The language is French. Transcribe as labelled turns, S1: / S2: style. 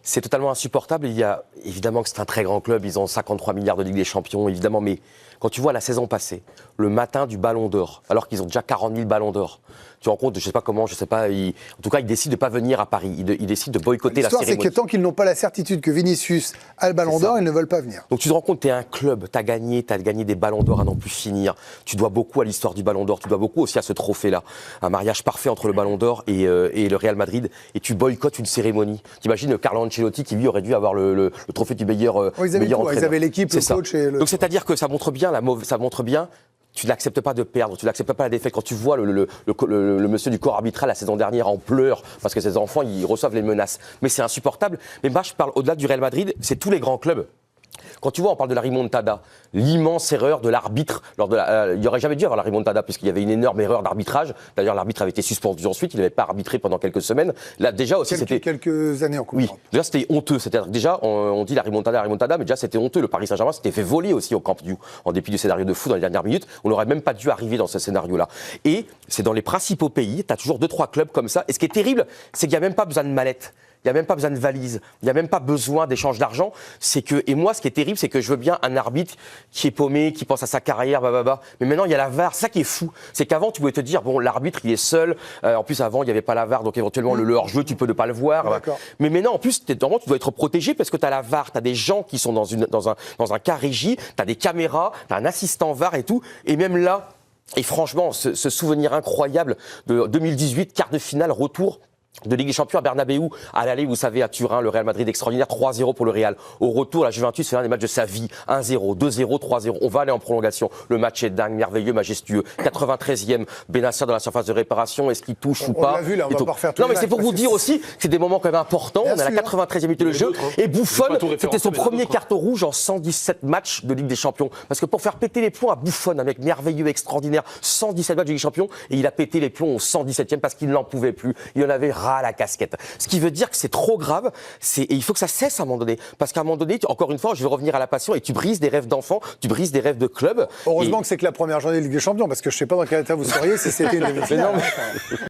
S1: C'est totalement insupportable. Il y a évidemment que c'est un très grand club, ils ont 53 milliards de Ligue des Champions, évidemment, mais quand tu vois la saison passée, le matin du Ballon d'Or, alors qu'ils ont déjà 40 000 Ballons d'Or, tu te rends compte, je sais pas comment, je sais pas, en tout cas, ils décident de pas venir à Paris, ils décident de boycotter la cérémonie.
S2: L'histoire, c'est que tant qu'ils n'ont pas la certitude que Vinicius a le Ballon d'Or, ils ne veulent pas venir.
S1: Donc tu te rends compte, tu es un club, tu as gagné des Ballons d'Or à n'en plus finir. Tu dois beaucoup à l'histoire du Ballon d'Or, tu dois beaucoup aussi à ce trophée-là. Un mariage parfait entre le Ballon d'Or et le Real Madrid, et tu boycottes une cérémonie. T'imagines Carlo Ancelotti qui lui aurait dû avoir le trophée du meilleur entraîneur.
S2: Ils avaient l'équipe, le coach et le...
S1: Donc c'est-à-dire que ça montre bien tu n'acceptes pas de perdre, tu n'acceptes pas la défaite. Quand tu vois le monsieur du corps arbitral la saison dernière en pleurs parce que ses enfants ils reçoivent les menaces. Mais c'est insupportable. Mais moi je parle au-delà du Real Madrid, c'est tous les grands clubs. Quand tu vois, on parle de la remontada, l'immense erreur de l'arbitre. Il n'y aurait jamais dû avoir la remontada puisqu'il y avait une énorme erreur d'arbitrage. D'ailleurs, l'arbitre avait été suspendu ensuite, il n'avait pas arbitré pendant quelques semaines. Là, déjà aussi, c'était
S2: quelques années en Coupe d'Europe.
S1: Déjà, c'était honteux. C'est-à-dire déjà, on dit la remontada, mais déjà, c'était honteux. Le Paris Saint-Germain s'était fait voler aussi au Camp Nou, en dépit du scénario de fou dans les dernières minutes. On n'aurait même pas dû arriver dans ce scénario-là. Et c'est dans les principaux pays, tu as toujours 2-3 clubs comme ça. Et ce qui est terrible, c'est qu'il n'y a même pas besoin de mallette. Il n'y a même pas besoin de valise, il n'y a même pas besoin d'échange d'argent. Et moi, ce qui est terrible, c'est que je veux bien un arbitre qui est paumé, qui pense à sa carrière, mais maintenant, il y a la VAR. C'est ça qui est fou. C'est qu'avant, tu pouvais te dire, bon, l'arbitre, il est seul. En plus, avant, il n'y avait pas la VAR, donc éventuellement, le hors-jeu, tu peux ne pas le voir. Mais maintenant, en plus, tu dois être protégé parce que tu as la VAR, tu as des gens qui sont dans un cas régie, tu as des caméras, tu as un assistant VAR et tout. Et même là, et franchement, ce souvenir incroyable de 2018, quart de finale, retour de Ligue des Champions à Bernabéu, à l'aller, vous savez, à Turin, le Real Madrid extraordinaire, 3-0 pour le Real. Au retour, la Juventus fait l'un des matchs de sa vie, 1-0, 2-0, 3-0. On va aller en prolongation. Le match est dingue, merveilleux, majestueux. 93e, Benacer dans la surface de réparation, est-ce qu'il touche ou pas?
S2: On l'a vu là, on va pas refaire tout.
S1: Non, mais c'est pour vous dire aussi que c'est des moments quand même importants. On a la 93e minute de jeu. Et Buffon, c'était son premier carton rouge en 117 matchs de Ligue des Champions. Parce que pour faire péter les plombs à Buffon, un mec merveilleux, extraordinaire, 117 matchs de Ligue des Champions, et il a pété les plombs au 117e parce qu'il n'en pouvait plus. Il en avait ras la casquette. Ce qui veut dire que c'est trop grave, et il faut que ça cesse à un moment donné. Parce qu'à un moment donné, encore une fois, je vais revenir à la passion, et tu brises des rêves d'enfants, tu brises des rêves de club.
S2: Heureusement que c'est que la première journée de Ligue des Champions, parce que je ne sais pas dans quel état vous seriez si c'était une demi-finale.